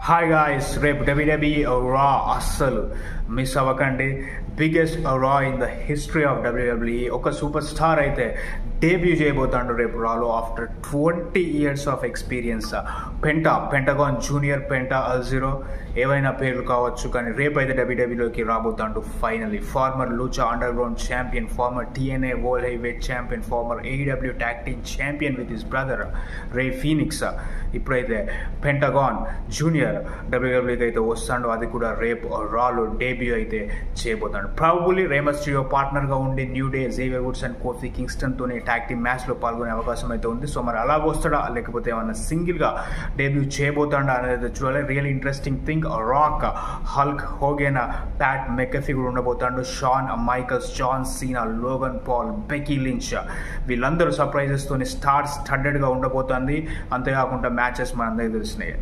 Hi guys, రేపు WWE రా అస్సలు మిస్ అవ్వకండి. Biggest Raw in the history of WWE. ఒక సూపర్ స్టార్ అయితే డెబ్యూ చేయబోతాడు రేపు రాలో after 20 years of experience. Pentagon junior, Penta El Zero ఏవైనా పేర్లు కావచ్చు, కానీ రేపు అయితే WWEలోకి రాబోతాడు finally. Former Lucha underground champion, former TNA world heavyweight champion, former AEW tag team champion with his brother Rey Fenix. ఇప్పుడైతే పెంటగాన్ జూనియర్ WWEకి అయితే వస్తాడు, అది కూడా రేపు రాలో డెబ్యూ అయితే చేయబోతాడు. ప్రాబబుల్లీ రే మిస్టరీయో పార్ట్నర్గా ఉండి New Day, Xavier Woods and Kofi కింగ్స్టన్తోనే ట్యాగ్ టీమ్ మ్యాచ్లో పాల్గొనే అవకాశం అయితే ఉంది. సో మరి అలా వస్తాడా, లేకపోతే ఏమన్నా సింగిల్గా డెబ్యూ చేయబోతాడా అనేది చూడాలి. Real interesting thing, Rock, Hulk, Hogan, Pat McAfee కూడా ఉండబోతాడు. Shawn Michaels, John Cena, Logan Paul, Becky Lynch, వీళ్ళందరూ సర్ప్రైజెస్తోని స్టార్ స్టడ్డెడ్గా ఉండబోతుంది. అంతేకాకుండా మ్యాచెస్ మనందరికీ తెలిసినాయి.